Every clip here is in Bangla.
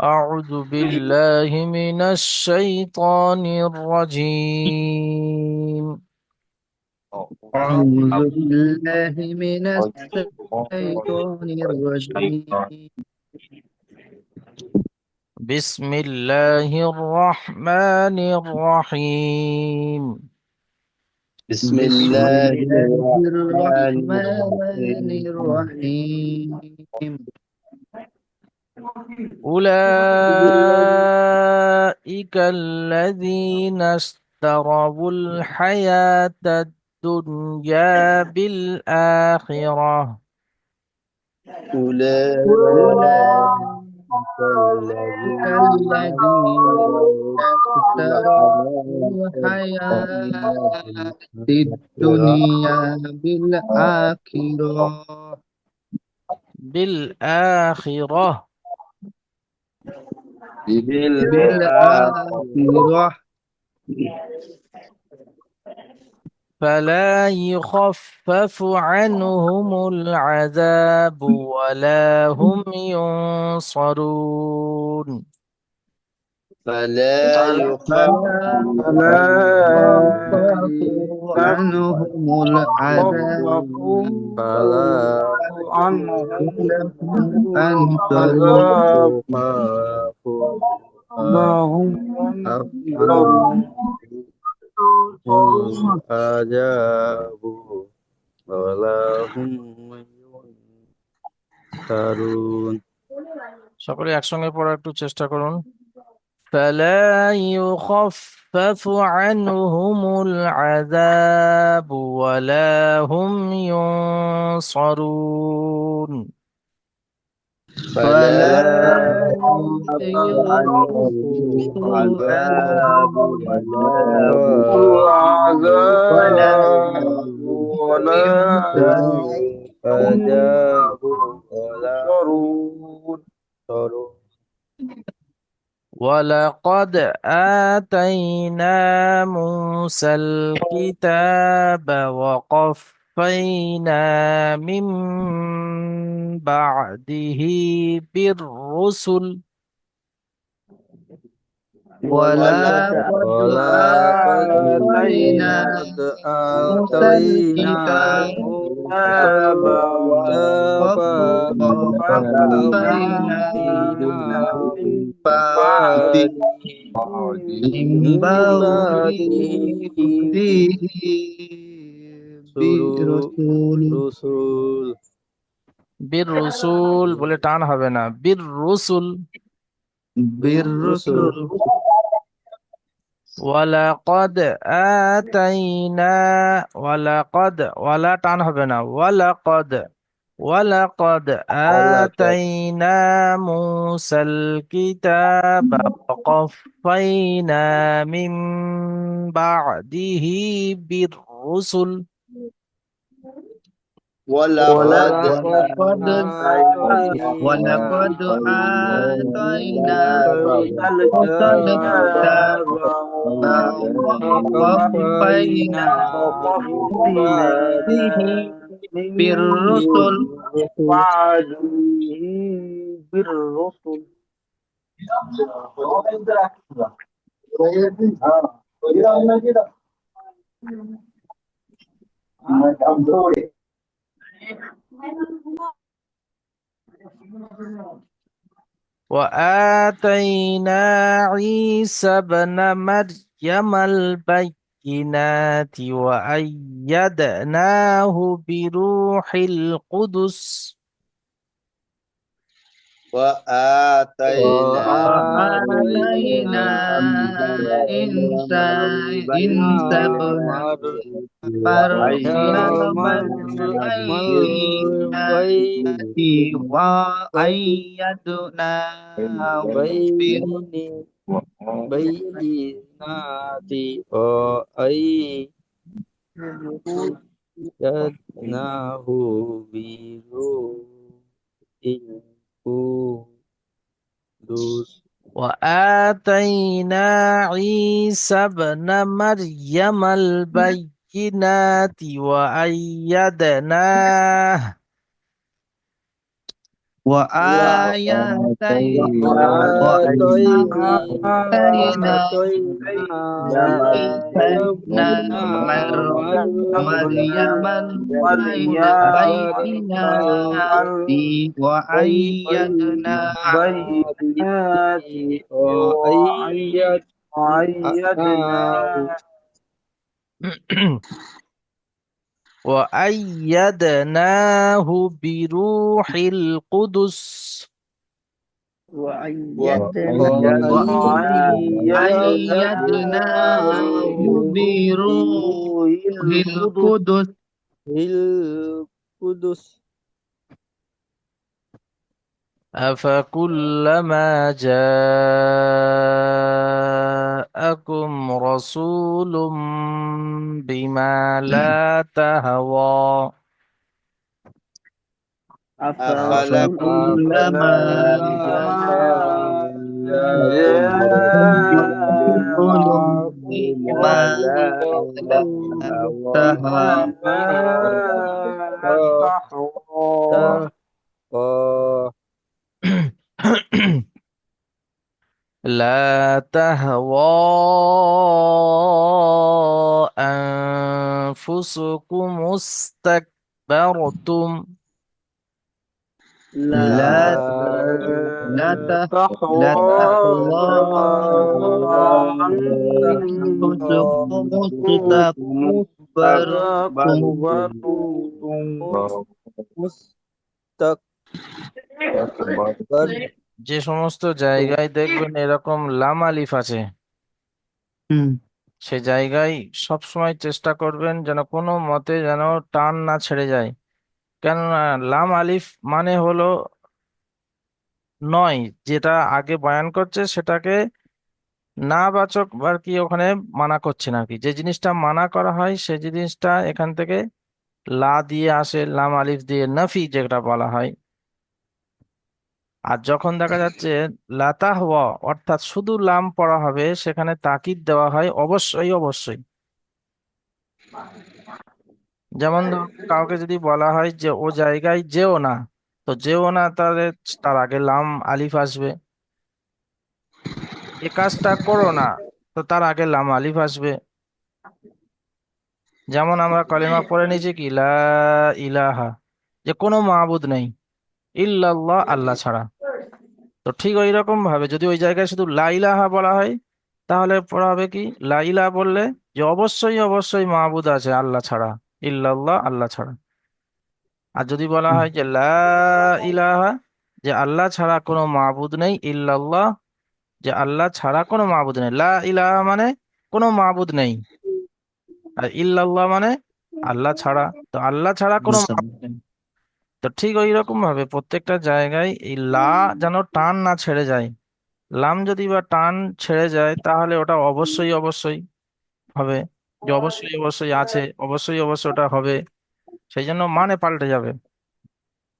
أعوذ بالله من الشيطان الرجيم. أعوذ بالله من الشيطان الرجيم. بسم الله الرحمن الرحيم. بسم بسم الله الله الرحمن الرحمن الرحيم. الرحيم. أولئك الذين اشتروا الحياة الدنيا بالآخرة. أولئك أولئك الذين الذين اشتروا اشتروا الحياة الحياة الدنيا الدنيا بالآخرة. بالآخرة. بالآخرة بالآخرة فلا يخفف عنهم العذاب ولا هم ينصرون. فلا فلا يخفف عنهم العذاب فلا لهم أنصرون. يخفف عنهم العذاب ولا هم ينصرون. সকলে একসঙ্গে পড়ার একটু চেষ্টা করুন। فلا يخفف عنهم العذاب ولا هم ينصرون. فلا فلا يخفف عنهم يخفف العذاب عنهم ولا هم ولا ينصرون. العذاب ولا ينصرون. ولقد آتينا موسى الكتاب وقفينا من بعده بالرسل. ولقد ولقد آتينا موسى آتينا الكتاب موسى الكتاب وقفينا وقفينا من من بعده بعده من من بعده بعده برسول رسول بالرسول বলে টান হবে না, بالرسل. رسل بالرسل ولقد آتينا، ولقد ولا টান হবে না، ولقد ولقد آتينا موسى الكتاب وقفينا من بعده بالرسل. ولقد ولقد آتينا ولقد آتينا موسى موسى الكتاب الكتاب وقفينا وقفينا من من بعده بعده بالرسل وآتينا عيسى ابن مريم البينات وأيدناه بروح القدس. وآتينا وآتينا عيسى ابن مريم البينات وأيدناه بينات وأيدناه بروح القدس. وآتينا عيسى ابن مريم البينات وأيدناه وآياتين وآتينا عيسى ابن مريم البين بيتنا وأيدناه وأيدناه بروح القدس وأيدناه بروح القدس القدس أفكلما جاءكم رسول بما لا تهوى أفكلما جاءكم رسول بما لا تهوى لا تهوى أنفسكم استكبرتم لا لا لا تهوى أنفسكم استكبرتم যে সমস্ত জায়গায় দেখবেন এরকম লাম আলিফ আছে সে জায়গায় সবসময় চেষ্টা করবেন যেন কোনো মতে যেন টান না ছেড়ে যায়। কেননা লাম আলিফ মানে হলো নয়, যেটা আগে বয়ান করছে সেটাকে না বাচক আর কি ওখানে মানা করছে না, কি যে জিনিসটা মানা করা হয় সেই জিনিসটা এখান থেকে লা দিয়ে আসে, লাম আলিফ দিয়ে নাফি যেটা বলা হয়। আর যখন দেখা যাচ্ছে লাতাহওয়া অর্থাৎ শুধু লাম পড়া হবে, সেখানে তাকিদ দেওয়া হয় অবশ্যই অবশ্যই। যেমন ধরুন কাউকে যদি বলা হয় যে ও জায়গায় যেও না, তো যেও না, তাহলে তার আগে লাম আলিফ আসবে। এ কাজটা করো না, তো তার আগে লাম আলিফ আসবে। যেমন আমরা কালিমা পড়ে নিয়েছি কি লা ইলাহা, যে কোনো মাবুদ নেই ইল্লাল্লাহ, আল্লাহ ছাড়া। তো ঠিক ওই রকম ভাবে যদি ওই জায়গায় শুধু লা ইলাহা বলা হয়, তাহলে পড়া হবে কি লা ইলাহা বললে যে অবশ্যই অবশ্যই মাবুদ আছে আল্লাহ ছাড়া, ইল্লাল্লাহ, আল্লাহ ছাড়া। আর যদি বলা হয় যে লা ইলাহা, যে আল্লাহ ছাড়া কোনো মাবুদ নেই, ইল্লাল্লাহ, যে আল্লাহ ছাড়া কোনো মাবুদ নেই। লা ইলাহা মানে কোনো মাবুদ নেই, আর ইল্লাল্লাহ মানে আল্লাহ ছাড়া, তো আল্লাহ ছাড়া কোনো মাবুদ নেই। তো ঠিক ওই রকম ভাবে প্রত্যেকটা জায়গায় এই লা যেন টান না ছেড়ে যায়। লাম যদি বা টান ছেড়ে যায় তাহলে ওটা অবশ্যই অবশ্যই হবে, যে অবশ্যই অবশ্যই আছে, অবশ্যই অবশ্যই ওটা হবে, সেই জন্য মানে পাল্টে যাবে।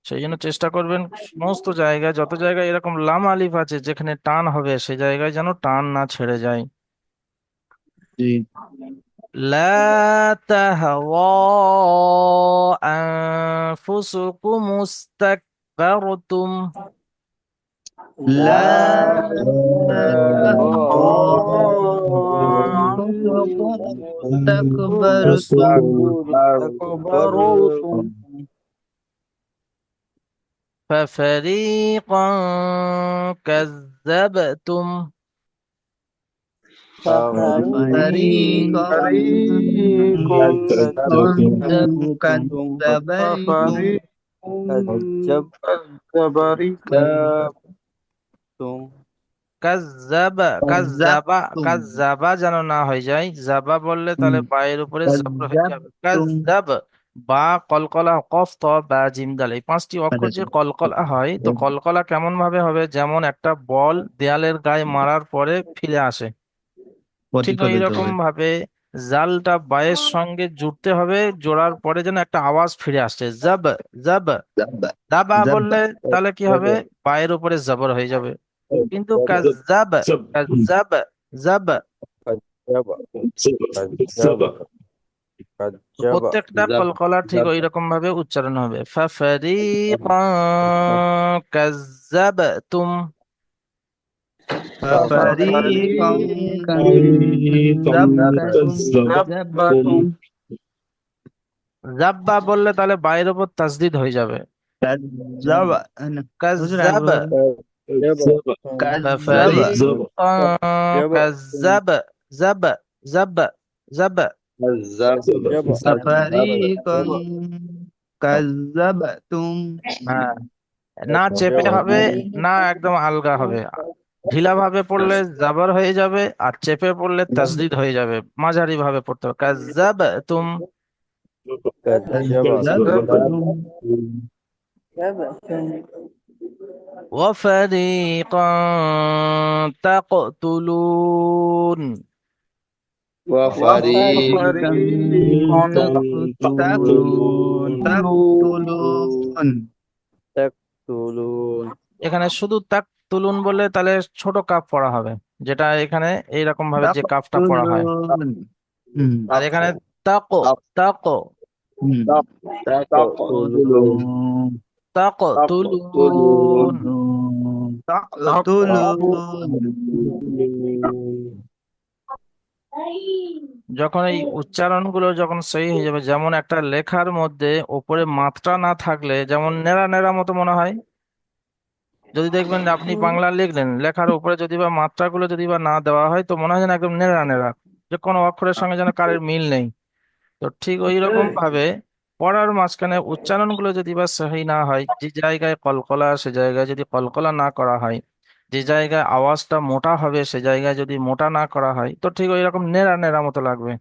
সেই জন্য চেষ্টা করবেন সমস্ত জায়গায়, যত জায়গায় এরকম লাম আলিফ আছে যেখানে টান হবে, সেই জায়গায় যেন টান না ছেড়ে যায়। লা তাহওয়া আনফুসুকুম মুস্তাকবারতুম لا استكبرتم ففريقا كذبتم فريقا كذبتم কাজ্জাবা, কাজ্জাবা, كذبتم কাজ্জাবা যেন না হয়ে যায়। জাবা বললে তাহলে বায়ের উপরে জবর হয়ে যাবে। كذبتم কাজ্জাব, বা কলকলা, কফ ত বা জিম দাল, এই পাঁচটি অক্ষর যে কলকলা হয়, তো কলকলা কেমন ভাবে হবে, যেমন একটা বল দেয়ালের গায়ে মারার পরে ফিরে আসে, ঠিক ওই রকম ভাবে জালটা বায়ের সঙ্গে জুড়তে হবে, জোড়ার পরে যেন একটা আওয়াজ ফিরে আসছে জব, জব। দাবা বললে তাহলে কি হবে, বায়ের উপরে জবর হয়ে যাবে। কিন্তু কাজ্জাব, কাজ্জাব, জাব, তো কাজ্জাবা প্রত্যেকটা জাব কলকলা ঠিক জাব ওই রকম ভাবে উচ্চারণ হবে। ফাফারিকান কাজ্জাবতুম। ففريقا فريقا كذبتم كذبتم জাব্বা বললে তাহলে বাইরের উপর তাসদিদ হয়ে যাবে। كذب أنا হুজুর কাজ্জাব। একবার বলেন। كذب كذب ফাফারিকান কাজ্জাব জাব জাব জাব। কাজ্জাবা ففريقا كذبتم হ্যাঁ, না চেপে হবে, না একদম আলগা হবে। ঢিলা ভাবে পড়লে জাবার হয়ে যাবে, আর চেপে পড়লে তাসদিদ হয়ে যাবে। মাঝারি ভাবে পড়তে হবে কাজ্জাবতুম। কাজ্জাবা জাব كذبتم وفريقا تقتلون. وفريقا وفريقا وفريقا تقتلون تقتلون এখানে শুধু তাক তুলুন বলে তাহলে ছোট কাপ পড়া হবে, যেটা এখানে এইরকম ভাবে যে কাপটা পড়া হয়। تقتلون হুম আর এখানে তাকো তাকো হুম تقتلون তাকো تقتلون তুলুন। تقتلون যখন এই উচ্চারণগুলো যখন সহি হয়ে যাবে, যেমন একটা লেখার মধ্যে ওপরে মাত্রা না থাকলে যেমন নেড়া নেড়া মতো মনে হয়। যদি দেখবেন যে আপনি বাংলা লিখলেন, লেখার উপরে যদি বা মাত্রাগুলো যদি বা না দেওয়া হয়, তো মনে হয় যেন একদম নেড়া নেড়া, যে কোনো অক্ষরের সঙ্গে যেন কারের মিল নেই। তো ঠিক ওই রকম ভাবে পড়ার মাঝখানে উচ্চারণগুলো যদি বা সহি না হয়, যে জায়গায় কলকলা সে জায়গায় যদি কলকলা না করা হয়, যে জায়গায় আওয়াজটা মোটা হবে সে জায়গায় যদি মোটা না করা হয়, তো ঠিক ওই রকম নেড়া নেড়া মতো লাগবে।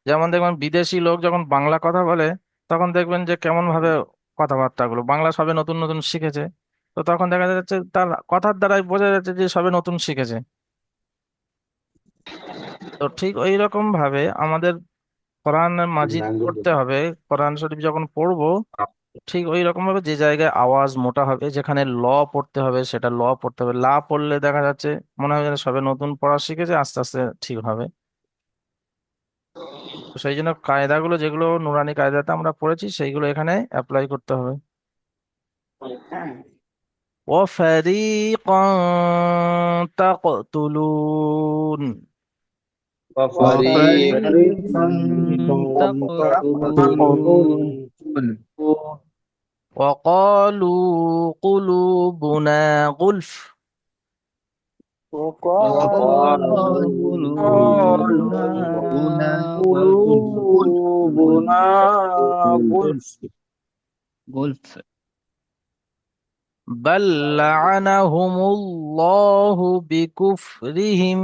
যেমন দেখবেন বিদেশি লোক যখন বাংলা কথা বলে, তখন দেখবেন যে কেমন ভাবে কথাবার্তাগুলো, বাংলা সবে নতুন নতুন শিখেছে, তো তখন দেখা যাচ্ছে তার কথার দ্বারাই বোঝা যাচ্ছে যে সবে নতুন শিখেছে। তো ঠিক ওই রকম ভাবে আমাদের কোরআন মাজিদ পড়তে হবে। কোরআন শরীফ যখন পড়বো, ঠিক ওই রকম ভাবে যে জায়গায় আওয়াজ মোটা হবে, যেখানে ল পড়তে হবে সেটা ল পড়তে হবে। লা পড়লে দেখা যাচ্ছে মনে হবে যেন সবে নতুন পড়া শিখেছে, আস্তে আস্তে ঠিক হবে। তো সেই জন্য কায়দাগুলো যেগুলো নুরানি কায়দাতে আমরা পড়েছি সেইগুলো এখানে অ্যাপ্লাই করতে হবে। وفريقا تقتلون. وفريقا وفريقا تقتلون تقتلون وقالوا قلوبنا غلف. وقالوا وقالوا قلوبنا غلف قلوبنا غلف غلف بل لعنهم الله بكفرهم.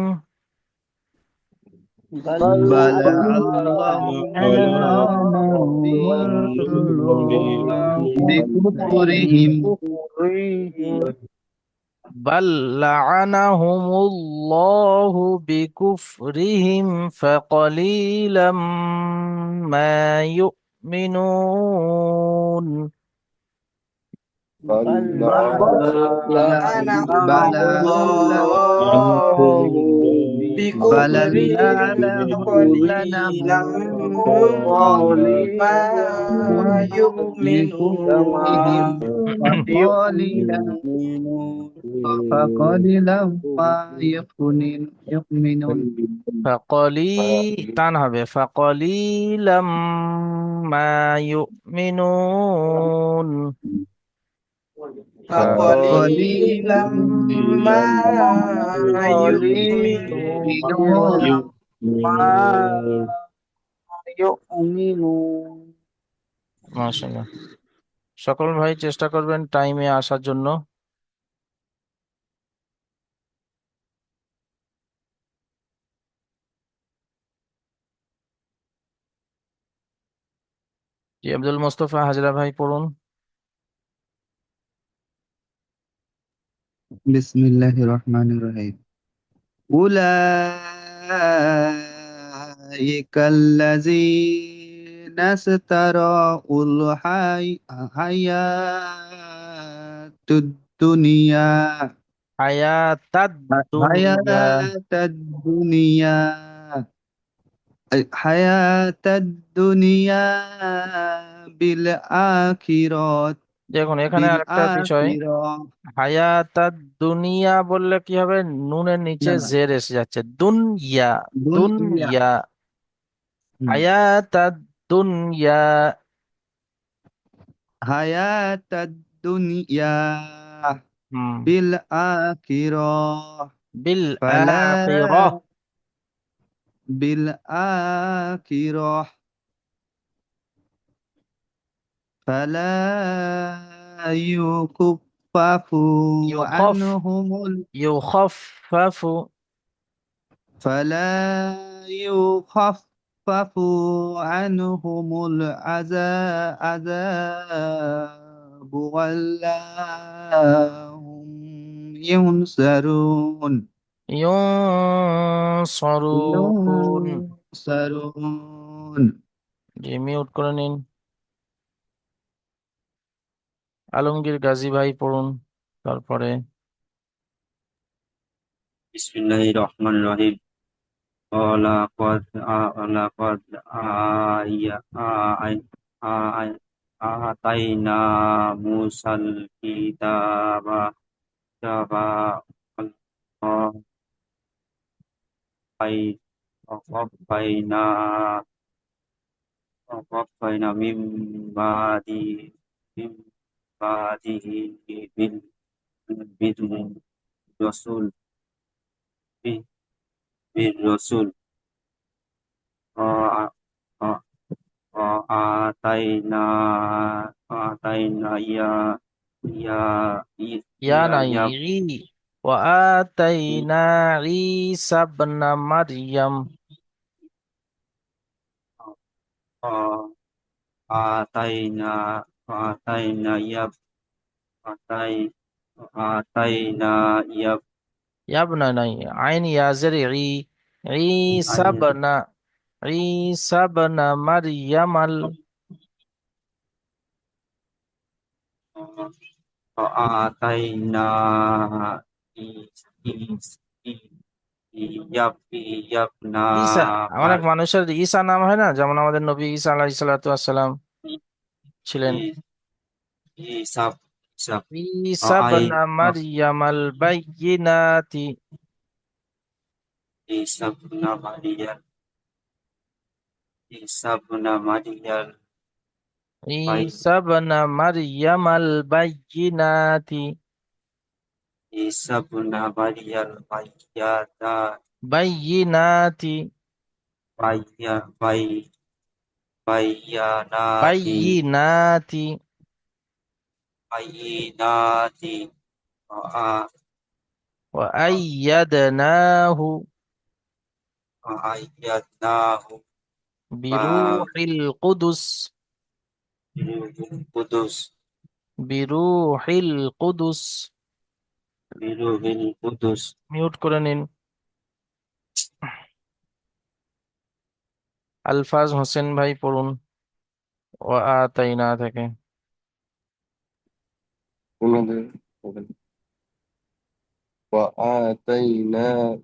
بل لعنهم لعنهم الله بكفرهم بكفرهم بل لعنهم الله بكفرهم فقليلا ما يؤمنون. بل بل الله بل بكفرهم لعنهم فقليلا الله بكفرهم ما فقليلا يؤمنون ما يؤمنون টান হবে فقليلا ما يؤمنون. فقليلا فقليلا ما يؤمنون يؤمنون মাশাআল্লাহ। সকল ভাই চেষ্টা করবেন টাইমে আসার জন্য। জি, আব্দুল মোস্তফা হাজরা ভাই পড়ুন। بسم الله الرحمن الرحيم أولئك الذين اشتروا الحياة الدنيا হায়াতাদ দুনিয়া। حياة الدنيا الحياة الدنيا بالآخرة দেখুন এখানে আরেকটা বিষয়, بالآخرة হায়াতাদ দুনিয়া বললে কি হবে, নুনের নিচে لا لا জের এসে যাচ্ছে, দুনইয়া। دنيا দুনইয়া, হায়াতাদ দুনিয়া। حياة الدنيا হুম। بالآخرة বিল আখিরাহ। فلا بالآخرة فلا يكفف ইউখফ, عنهم ইউখফাফু। فلا يخفف عنهم العذاب ولا هم ينصرون ইউনসরুন। ينصرون জি, মিউট করে নিন। আলমগীর গাজী ভাই পড়ুন তারপরে। বিসমিল্লাহির রহমানির রহিম। ولقد آتينا موسى الكتاب وقفينا من من بعده بالرسول بالرسول وآتينا يا يا ইয়া يا নাই, يا ই। ওয়া আতাইনা ঈসা ইবনা মারইয়াম। آتينا آتينا يا آتي آتينا يا ইয়াবনা নাই, আইন ইয়াজের ই। ঈসা ইবনা, ঈসা ইবনা মারইয়ামাল। وآتينا يبنى ঈসা, অনেক مر মানুষের ঈসা নাম হয় না, যেমন আমাদের নবী ঈসা আলাইহিস সালাতু ওয়াস সালাম ছিলেন। إيساب إيساب ঈসা ইবনা মারইয়ামাল বাইয়িনাতি। إيساب مريم إيساب مريم ঈসা ইবনা মারইয়ামাল বাইয়িনাতি। إيساب مريم বাইয়িনাতি, بي بيانات বাইয়িনাতি। بينات وأيدناه وأيدناه بروح القدس، بالقدس بروح القدس। بروح القدس মিউট করে নিন। আলফাজ হোসেন ভাই পড়ুন ও আতাইনা থেকে। ওনাদের বলেন। وآتينا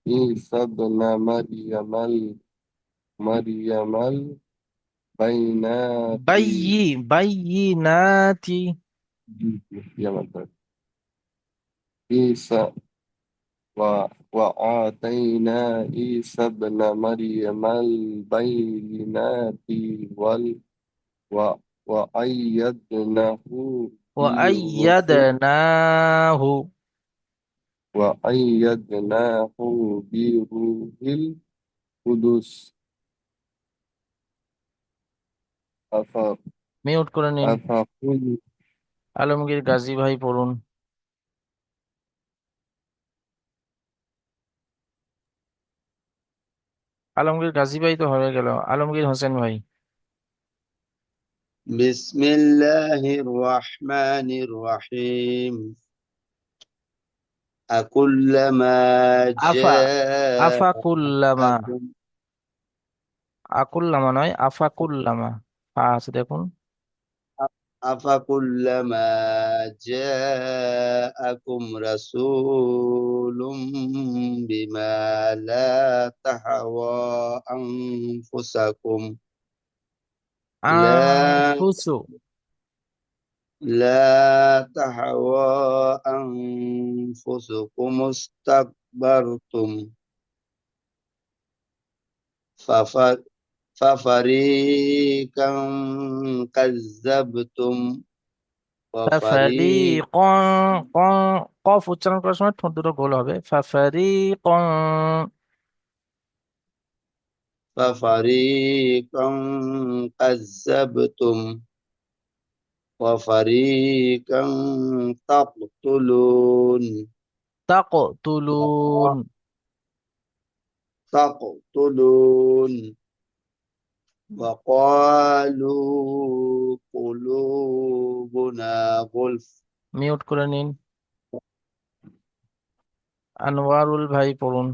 عيسى ابن مريم البينات বাইয়িনাতি। يا مدد عيسى وآتينا عيسى ابن مريم البينات و- وأيدناه بروح وأيدناه وأيدناه بروح القدس أف- মিউট করে নিন। أفكل আলমগীর গাজী ভাই পড়ুন। আলমগীর গাজী ভাই তো হয়ে গেল, আলমগীর হোসেন ভাই। بسم الله الرحمن الرحيم أكلما আফা, আফাকুল্লামা, جاءكم আকুল্লামা নয়, আফাকুল্লামা। আছে দেখুন। أفكلما جاءكم رسول بما لا تهوى أنفسكم لا আনফুসু لا تهوى أنفسكم استكبرتم فف- ففريقا كذبتم وفريق ফাফারিকন কন কফ উচ্চারণ করার সময় ঠোঁট দুটো গোল হবে ফাফারিকন ففريقا كذبتم وفريقا تقتلون তাকতুলুন تقتلون وقالوا قلوبنا غلف মিউট করে নিন আনোয়ারুল ভাই পড়ুন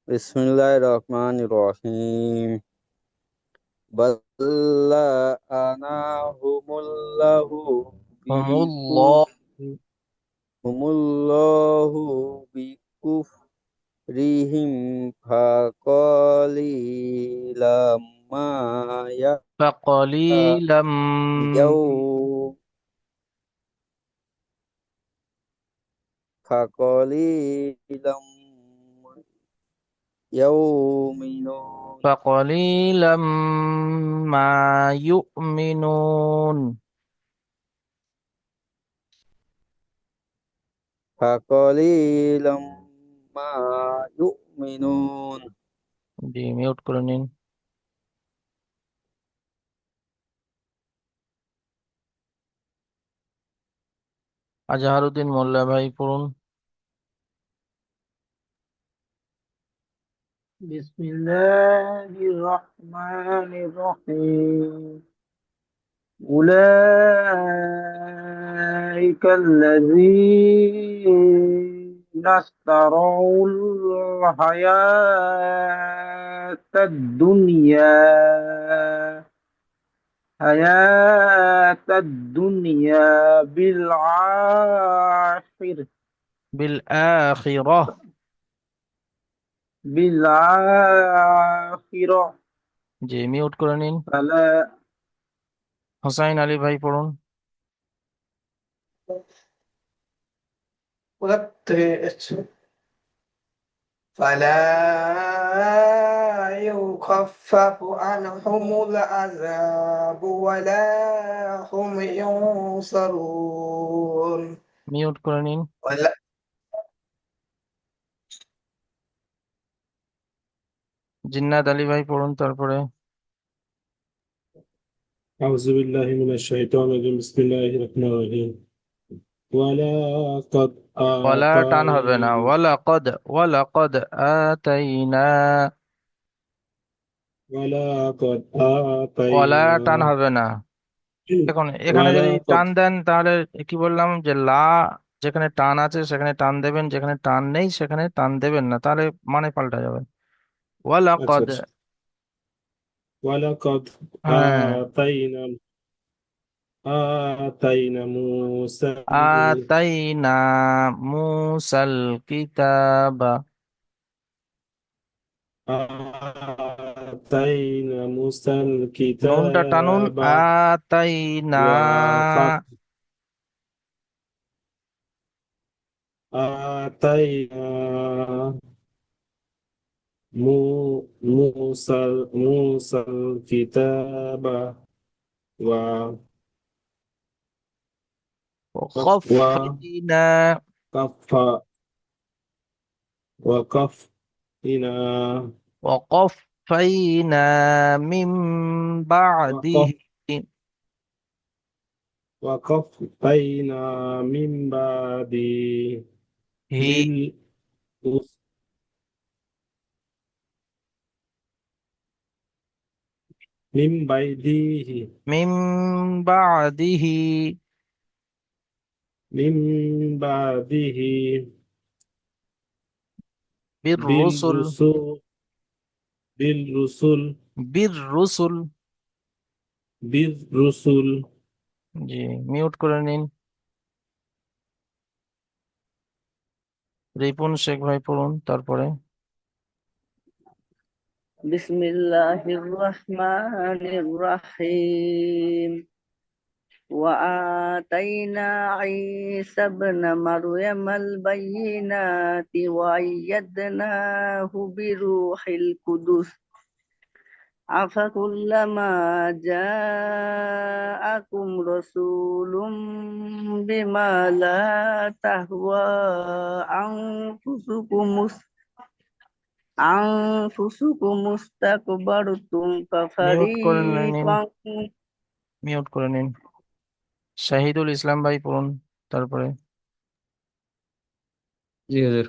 বিসমিল্লাহির রহমানির রহিম বাল আনাহুমুল্লাহু হুমুল্লাহ বিকুফহুমুল্লাহু বিকুফরিহিম ফাকালিলাম মা ফাকালিলাম ইয়াউ ফাকালিলাম ইয়াউমিনুন ফাকালিলাম মা ইউমিনুন ফাকালিলাম মা ইউমিনুন জি মিউট করে নিন আজহারউদ্দিন মোল্লা ভাই পড়ুন বিসমিল্লাহির রহমানির রহিম أولئك الذين اشتروا الحياة الدنيا بالآخرة بالآخرة জি মিউট করে নিন فلا হোসাইন আলী ভাই পড়ুন فلا يخفف عنهم العذاب ولا هم ينصرون মিউট করে নিন ولا জিন্নাত আলী ভাই পড়ুন তারপরে أعوذ بالله من الشيطان الرجيم بسم الله الرحمن الرحيم ولقد ওয়ালা টান হবে না آتينا ওয়ালাকদ আতাইনা ولقد ওয়ালা টান آتينا হবে না দেখুন এখানে যদি ولقد টান দেন তাহলে কি বললাম যে লা যেখানে টান আছে সেখানে টান দেবেন যেখানে টান নেই সেখানে টান দেবেন না তাহলে মানে পাল্টা যাবে আচ্ছা ওয়ালাকদ আচ্ছা ولقد হ্যাঁ آتينا موسى আতাইনা মুসাল কিতাবা آتينا موسى নুনটা টানুন الكتاب আতাইনা وقف آتينا موسى الكتاب و وخفينا وقف وقفنا وقفينا من بعده وقفينا من بعد هي من بعده من بعده من بعده بالرسل بالرسل بالرسل بالرسل জি, মিউট করে নিন। রিপুন শেখ ভাই পড়ুন তারপরে। بسم الله الرحمن الرحيم وآتينا عيسى ابن مريم البينات وأيدناه بروح القدس أفكلما جاءكم رسول بما لا تهوى أنفسكم استكبرتم মিউট করে নিন, ففريقا মিউট করে নিন। শাহিদুল ইসলাম ভাই পড়ুন তারপরে। জি হুজুর।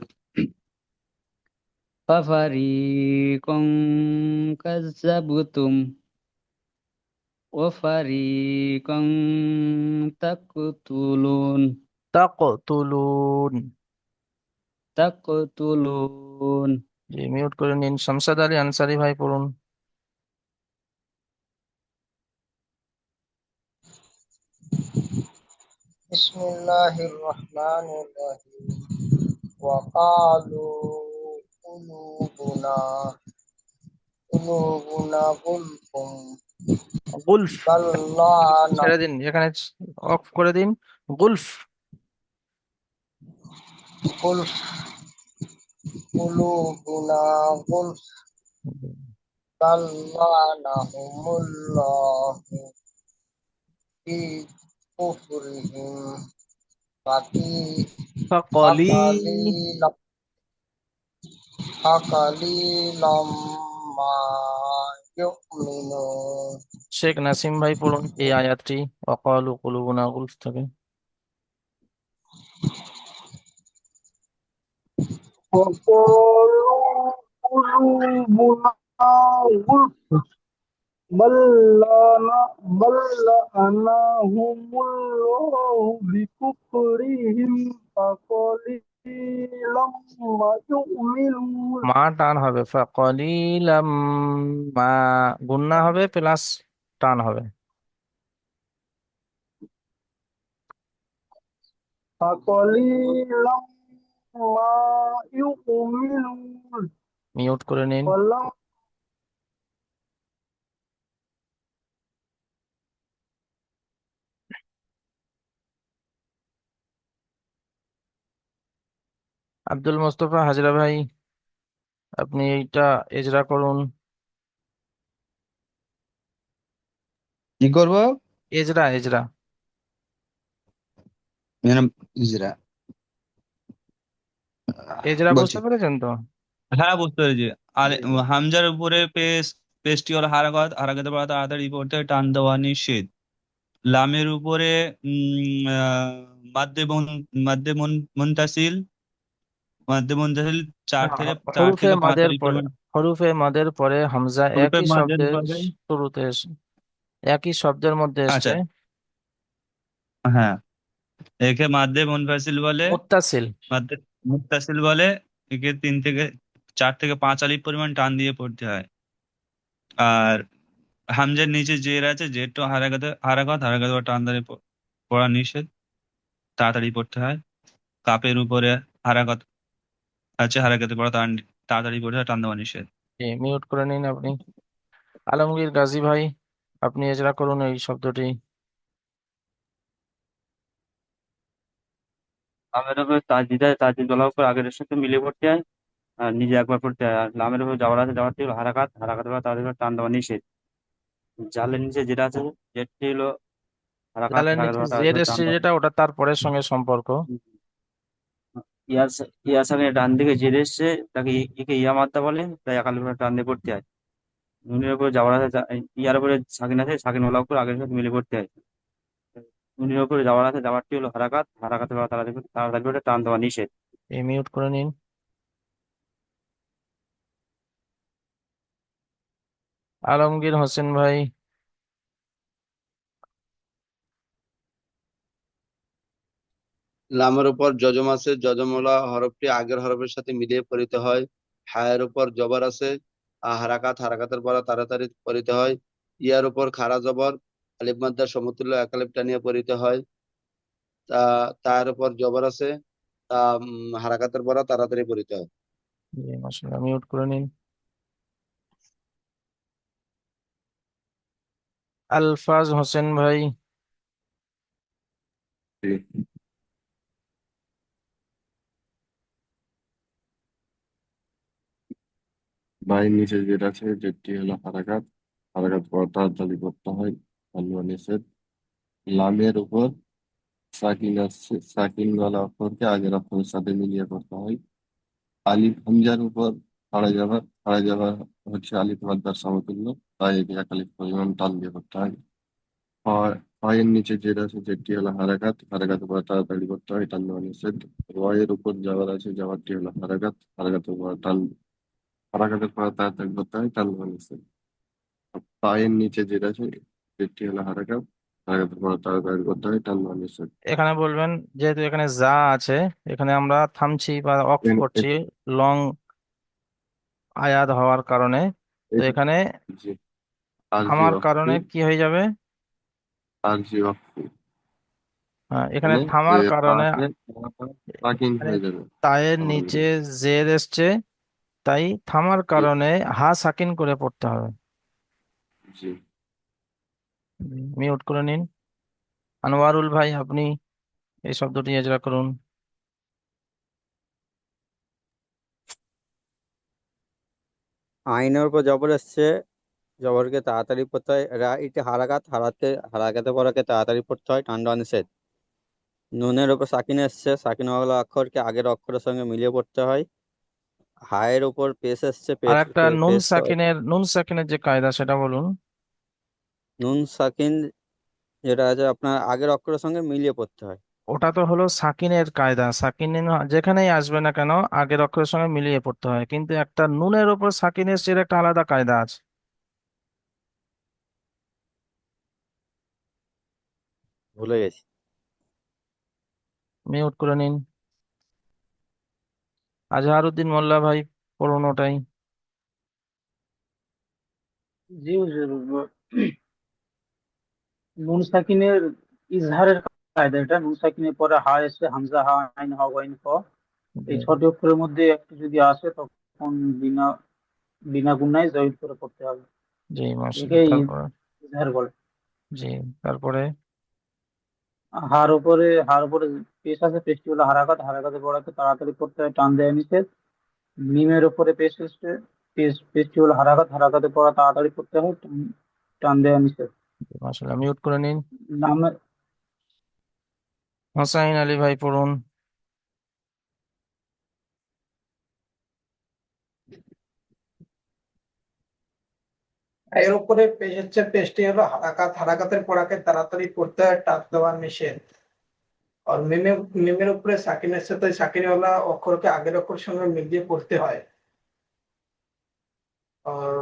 ফাফারিকুম কাজ্জাবতুম ওয়া ফারিকুম তাকতুলুন তাকতুলুন। তাকতুলুন জি, মিউট করে নিন। শামসাদ আলী আনসারি ভাই পড়ুন। بسم الله الرحمن الرحيم وقالوا قلوبنا غلف গুলফ, بل لعنهم ছেড়ে দিন, এখানে অফ করে দিন। গুলফ। غلف قلوبنا غلف بل لعنهم الله في كفرهم ফাকলি فقليلا فقليلا ما يؤمنون শেখ নাসিম ভাই পড়ুন এই আয়াতটি। ওয়াকালু কুলুবুনা গুলফ থেকে। وقالوا قلوبنا غلف بل لعنهم الله بكفرهم فقليلا ما يؤمنون মা টান হবে, ফাকলিলাম মা গুন্না হবে প্লাস টান হবে। فقليلا ما يؤمنون মিউট করে নিন। ولم আব্দুল মোস্তফা হাজরা ভাই, আপনি এইটা এজরা করুন। কি করব? Ezra Ezra. Madam Ezra Ezra বলছি। বুঝতে পেরেছেন তো? হ্যাঁ বুঝতে পেরেছি। আর হামজার উপরে পেস্টি হলো হারাকাত, হারাকাতের পর তাড়াতাড়ি পড়তে হয়, টান দেওয়া নিষেধ। লামের উপরে মাদ্দে মুনতাসিল, মাদ্দে মুনতাসিল চার হরুফে থেকে পাঁচ মাদের আলিফ পরে, পরিমাণ। হরুফে মাদের পরে হামজা হরফে একই মাদ্দের শব্দের পরে শুরুতে একই শব্দের মধ্যে এসছে। আচ্ছা, হ্যাঁ, একে মাদ্দে মুনফাসিল বলে, মুত্তাসিল। মাদ্দে মুত্তাসিল বলে। একে 4 থেকে 5 আলিফ পরিমাণ টান দিয়ে পড়তে হয়। আর হামজার নিচে জের আছে, জেরটা হারাকাত বা টান দিয়ে পড়া নিষেধ, তাড়াতাড়ি পড়তে হয়। কাপের উপরে হারাকাত আছে, হারাকাতে পড়া তাড়াতাড়ি পড়তে হয়, টান দেওয়া নিষেধ। মিউট করে নিন আপনি। আলমগীর গাজী ভাই, আপনি এজরা করুন এই শব্দটি। লামের উপরে তাজিদ বলার উপর আগের সাথে মিলে পড়তে হয়, আর নিজে একবার পড়তে হয়। আর লামের উপর যাওয়ার আছে, যাওয়ারটি হলো হারাকাত বলা তাদের উপর টান দেওয়া নিষেধ। জালের নিচে যেটা আছে, যেটি হলো লালের হারাকাত নিচে বলা তাদের জেড উপর টান এসছে দেওয়া। যেটা, ওটা তার পরের সঙ্গে সম্পর্ক। ইয়ার সঙ্গে ডান দিকে জেদ এসছে, তাকে একে ইয়া মাত্রা বলে, তাই একাল উপরে টান দিয়ে পড়তে হয়। নুনের উপরে যাওয়ার আছে, ইয়ার উপরে সাকিন আছে, সাকিন ওলা উপর আগের সাথে মিলে পড়তে হয়। নুনের উপরে যাওয়ার আছে, যাওয়ারটি হলো হারাকাত বলা তাড়াতাড়ি করে টান দেওয়া নিষেধ। মিউট করে নিন। আলমগীর হোসেন ভাই, লামের উপর জজম আছে, জজমওয়ালা হরফটি আগের হরফের সাথে মিলিয়ে পড়িতে হয়। হায়ের উপর জবর আছে, হারাকাতের পর তাড়াতাড়ি পড়িতে হয়। ইয়ার উপর খাড়া জবর, আলিফ মাদ্দার সমতুল্য এক আলিফ টানিয়ে পড়িতে হয়। তা তার উপর জবর আছে, তা হারাকাতের পড়া তাড়াতাড়ি পড়িতে হয়। জি মাশাআল্লাহ, মিউট করে নিন। আলফাজ হোসেন ভাই। জি। বায়ের নিচে যেটা আছে যেটি হলো হারাকাত, হারাকাত পর তাড়াতাড়ি করতে হয়, আল্লাহ নিষেধ। লামের উপর সাকিন আসছে, সাকিন ওয়ালা অক্ষরকে আগের অক্ষরের সাথে মিলিয়ে করতে হয়। আলিফ হামজার উপর খাড়া যাবার হচ্ছে আলিফ মাদ্দার সমতুল্য, তাই একে এক আলিফ পরিমাণ টান দিয়ে করতে হয়। পায়ের নিচে যেটা আছে যেটি হলো হারাকাত, হারাকাতের উপর তাড়াতাড়ি করতে হয়, টান দেওয়া নিষেধ। রয়ের উপর যাওয়ার আছে, যাওয়ারটি হলো হারাকাত, হারাকাতের উপর হারাকাতের পর তাড়াতাড়ি করতে হয়, টান দেওয়া নিষেধ। আর পায়ের নিচে যেটা আছে যেটি হলো হারাকাত, হারাকাতের পর তাড়াতাড়ি করতে হয়, টান দেওয়া নিষেধ। এখানে বলবেন, যেহেতু এখানে যা আছে, এখানে আমরা থামছি বা অফ এন- করছি এ- লং আয়াত হওয়ার কারণে। তো এ- এখানে জি, আরজি থামার কারণে ওয়াক্ফি, কি হয়ে যাবে? আরজি ওয়াক্ফি। হ্যাঁ, এখানে মানে থামার কারণে তাতে সাকিন এখানে হয়ে যাবে। তায়ের নিচে আলহামদুলিল্লাহ। জের এসছে, তাই থামার জি, কারণে হা সাকিন করে পড়তে হবে। জি। মিউট করে নিন। আনোয়ারুল ভাই, আপনি এই শব্দটি এজরা করুন। আইনের উপর জবর এসছে, জবরকে তাড়াতাড়ি পড়তে হয়। ইটি হারাকাতে পড়াকে তাড়াতাড়ি পড়তে হয়, টান দেওয়া নিষেধ। নুনের উপর সাকিন এসছে, সাকিন ওয়ালা অক্ষরকে আগের অক্ষরের সঙ্গে মিলিয়ে পড়তে হয়। হায়ের উপর পেশ এসছে, আর একটা পেশ নুন সাকিনের যে কায়দা সেটা বলুন। নুন সাকিন যেটা আছে আপনার আগের অক্ষরের সঙ্গে মিলিয়ে পড়তে হয়। ওটা তো হলো সাকিনের কায়দা, সাকিন যেখানেই আসবে না কেন আগের অক্ষরের সঙ্গে মিলিয়ে পড়তে হয়, কিন্তু একটা নুনের উপর সাকিন এসছে, এর একটা আলাদা কায়দা আছে। ভুলে গেছি। মিউট করে নিন। আজহারউদ্দিন মোল্লা ভাই, পড়ুন ওটাই। জি হুজুর, নুন সাকিনের ইজহারের কায়দা এটা। নুন সাকিনের পরে হা এসে হামজা, হা আইন, হা ওয়াইন, ক, এই জি, ছটি অক্ষরের মধ্যে একটি যদি আসে তখন বিনা বিনা গুণায় জয়ীদ করে পড়তে হবে। জি মাশাআল্লাহ। একে তারপরে ইজহার বলে। জি, তারপরে হার উপরে পেশ আছে, পেশটি হলো হারাকাত, হারাকাতে পড়াকে তাড়াতাড়ি পড়তে হয়, টান দেয় নিষেধ। মিমের উপরে পেশ এসছে, পেশটি হলো হারাকাত, হারাকাতে পড়া তাড়াতাড়ি পড়তে হয়, টান দেয় নিষেধ। মাশাআল্লাহ, মিউট করে নিন। নামে হোসাইন আলী ভাই, পড়ুন। এর উপরে পেশ হচ্ছে, পেশটি হলো হারাকাত, হারাকাতের পড়াকে তাড়াতাড়ি পড়তে হয়, টান দেওয়া নিষেধ। আর মিমের উপরে সাকিন এসছে, তাই সাকিনওয়ালা অক্ষরকে আগের অক্ষরের সঙ্গে মিলিয়ে পড়তে হয়। আর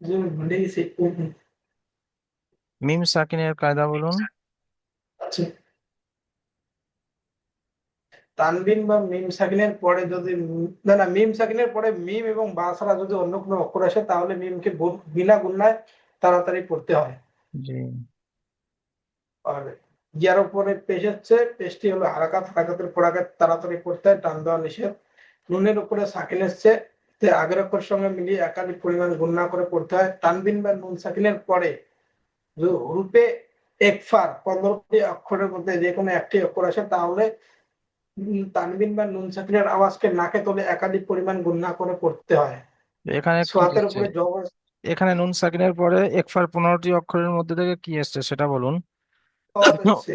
যে ভুলে গেছি। মিম সাকিনের কায়দা বলুন। আচ্ছা, তানবিন বা মিম সাকিনের পরে যদি না না মিম সাকিনের পরে মিম এবং বা ছাড়া যদি অন্য কোনো অক্ষর আসে তাহলে মিমকে বিনা গুণায় তাড়াতাড়ি পড়তে হয়। জি, আর ইয়ার উপরে পেশ হচ্ছে, পেশটি হলো হারাকাত, হারাকাতের পড়াকে তাড়াতাড়ি পড়তে হয়, টান দেওয়া নিষেধ। নুনের উপরে সাকিন এসছে, তে আগের অক্ষর সঙ্গে মিলিয়ে একাধিক পরিমাণ গুণনা করে পড়তে হয়। তানবিন বা নুন সাকিনের পরে যদি হরুপে একফার 15টি অক্ষরের মধ্যে যে কোনো একটি অক্ষর আসে তাহলে তানবিন বা নুন সাকিনের আওয়াজকে নাকে তলে একাধিক পরিমাণ গুণনা করে পড়তে হয়। এখানে কি সোয়াতের এসছে? উপরে জবর এখানে নুন সাকিনের পরে একফার 15টি অক্ষরের মধ্যে থেকে কি এসছে সেটা বলুন। সওয়াত এসছে।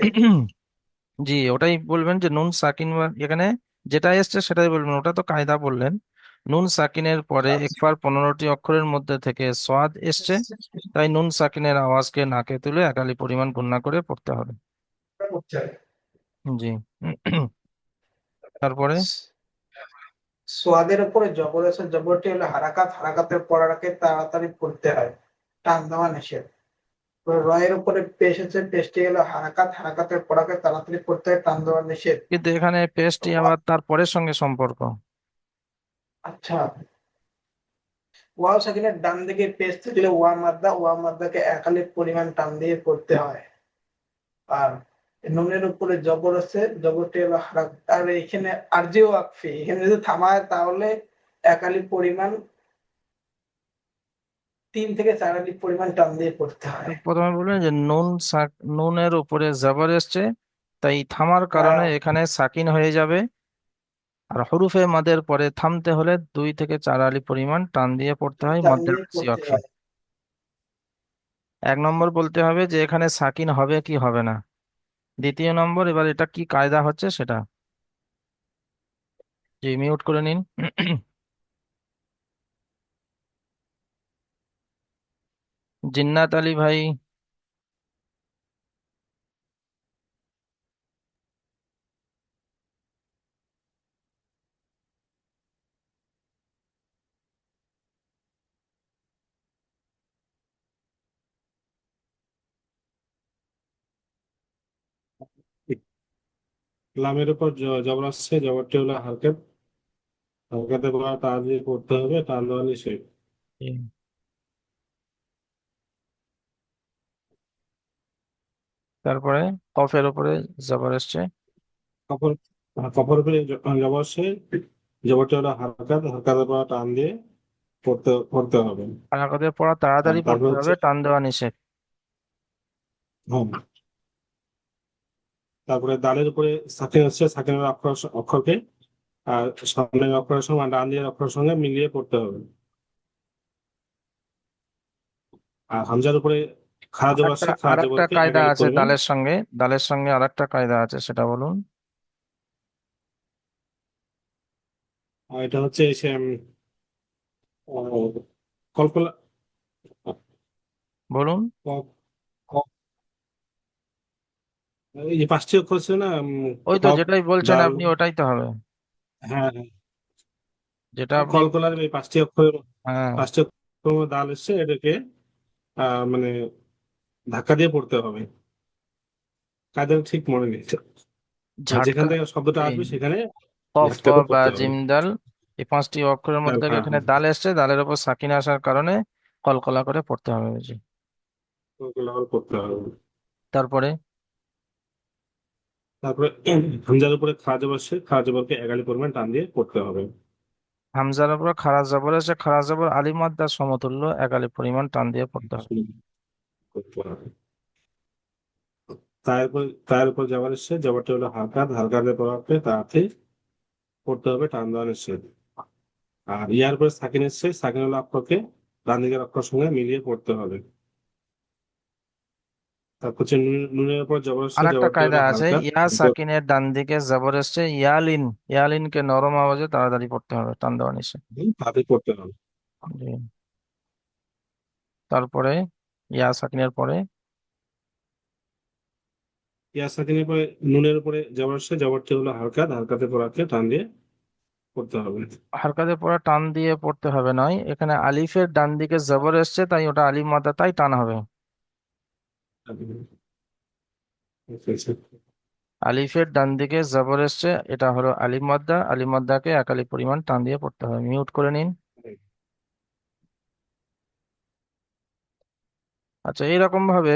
জি, ওটাই বলবেন যে নুন সাকিন এখানে যেটা এসছে সেটাই বলবেন, ওটা তো কায়দা বললেন। নুন সাকিনের পরে একবার 15টি অক্ষরের মধ্যে থেকে সোয়াদ এসছে, তাই নুন সাকিনের আওয়াজকে নাকে তুলে একালি পরিমাণ গুণনা করে পড়তে হবে। পড়তে হয়। জি। তারপরে সোয়াদের উপরে জবর আছে, জবরটি হলো হারাকাত, হারাকাতের পড়াকে তাড়াতাড়ি পড়তে হয়, টান দেওয়া নিষেধ। রয়ের উপরে পেশ আছে, পেশটি হলো হারাকাত, হারাকাতের পড়াকে তাড়াতাড়ি পড়তে হয়, টান দেওয়া নিষেধ। কিন্তু এখানে পেস্টটি আবার তার পরের সঙ্গে সম্পর্ক। আচ্ছা, ওয়াও সাকিনের ডান দিকে পেশ থাকলে ওয়া মাদ্দাকে এক আলিফ পরিমাণ টান দিয়ে পড়তে হয়। আর নুনের উপরে জবর আছে, জবরটি হলো হারাক। আর এখানে আরজি ওয়াকফি, এখানে যদি থামায় তাহলে এক আলিফ পরিমাণ 3 থেকে 4 আলিফ পরিমাণ টান দিয়ে পড়তে হয়। প্রথমে বললেন যে নুনের উপরে জবর এসছে, তাই থামার কারণে এখানে সাকিন হয়ে যাবে। আর হরুফে মাদের পরে থামতে হলে 2 থেকে 4 আলিফ পরিমাণ টান দিয়ে পড়তে হয় টান মধ্যে দিয়ে পড়তে ওয়াকফে। হয়। 1 নম্বর বলতে হবে যে এখানে সাকিন হবে কি হবে না। 2য় নম্বর, এবার এটা কি কায়দা হচ্ছে সেটা। জি, মিউট করে নিন। জিন্নাত আলী ভাই। লামের উপর জবর আসছে, জবরটি হলো হারকাত, হারকাতে পড়া তা দিয়ে পড়তে হবে, টান দেওয়া নিষেধ। জি। তারপরে কফের উপরে জবর এসছে, কপর কপর উপরে জবর আসছে, জবরটি হলো হারকাত, হারকাতে পড়া টান দিয়ে পড়তে পড়তে হবে। হারাকাতের পড়া আর তাড়াতাড়ি তারপর পড়তে হচ্ছে হবে, টান দেওয়া নিষেধ। হম, তারপরে দালের উপরে সাকিন আসছে, সাকিনের অক্ষরকে আর সামনের অক্ষরের সঙ্গে আর ডান দিকের অক্ষরের সঙ্গে মিলিয়ে পড়তে হবে। আর হামজার উপরে খাড়া জবর আরেকটা আসছে, খাড়া আরেকটা জবরকে এক কায়দা আলিফ আছে পরিমাণ। দালের সঙ্গে আরেকটা কায়দা আছে, সেটা বলুন। আর এটা হচ্ছে সে কল্পনা, বলুন। ক- ক- এই যে 5টি অক্ষর ছিল না, ওই তো কফ, যেটাই বলছেন দাল, আপনি, ওটাই তো হবে হ্যাঁ হ্যাঁ, যেটা আপনি। কলকলার এই 5টি অক্ষর, হ্যাঁ, 5টি অক্ষর মধ্যে দাল এসছে, এটাকে মানে ধাক্কা দিয়ে পড়তে হবে। কায়দাটা ঠিক মনে নেই, মানে যেখান ঝাটকা। থেকে শব্দটা জি। আসবে সেখানে কফ ধাক্কা কফ দিয়ে বা পড়তে হবে। জিম দাল, এই 5টি অক্ষরের মধ্যে থেকে হ্যাঁ এখানে হ্যাঁ, দাল এসছে, দালের উপর সাকিন আসার কারণে কলকলা করে পড়তে হবে। জি। কলকলা করে পড়তে হবে। তারপরে তারপরে হামজার উপরে খাড়া জবর আসছে, খাড়া জবরকে এক আলিফ পরিমাণ টান দিয়ে পড়তে হবে। হামজার উপর খাড়া জবর এসে, খাড়া জবর আলিফ মাদ্দার সমতুল্য 1 আলিফ পরিমাণ টান দিয়ে পড়তে হবে। করতে হবে। তার উপর জবর এসছে, জবরটি হলো হালকাত, হালকাতে পড়াকে তাতে পড়তে হবে, টান দেওয়া নিষেধ। আর ইয়ার পরে সাকিন এসছে, সাকিন হলো অক্ষরকে ডান দিকের অক্ষরের সঙ্গে মিলিয়ে পড়তে হবে। তারপর হচ্ছে নুনের উপর জবর এসছে, আরেকটা জবরটি কায়দা হলো আছে, হালকাত, ইয়া সাকিনের ডান দিকে জবর এসছে, ইয়ালিন, ইয়ালিনকে নরম আওয়াজে তাড়াতাড়ি পড়তে হবে, টান দেওয়া নিষেধ। তাতে পড়তে হবে। জি। তারপরে ইয়া সাকিনের পরে ইয়া সাকিনের পরে নুনের উপরে জবর এসছে, জবরটি হলো হালকাত, হালকাতে পড়াকে টান দিয়ে পড়তে হবে। হারকাতে পড়া টান দিয়ে পড়তে হবে নয়, এখানে আলিফের ডান দিকে জবর এসছে, তাই ওটা আলিফ মাদ্দা, তাই টান হবে। আলিফের ডান দিকে জবর এসছে, এটা হলো আলিফ মাদ্দা, আলিফ মাদ্দাকে 1 আলিফ পরিমাণ টান দিয়ে পড়তে হবে। মিউট করে নিন। আচ্ছা, এইরকম ভাবে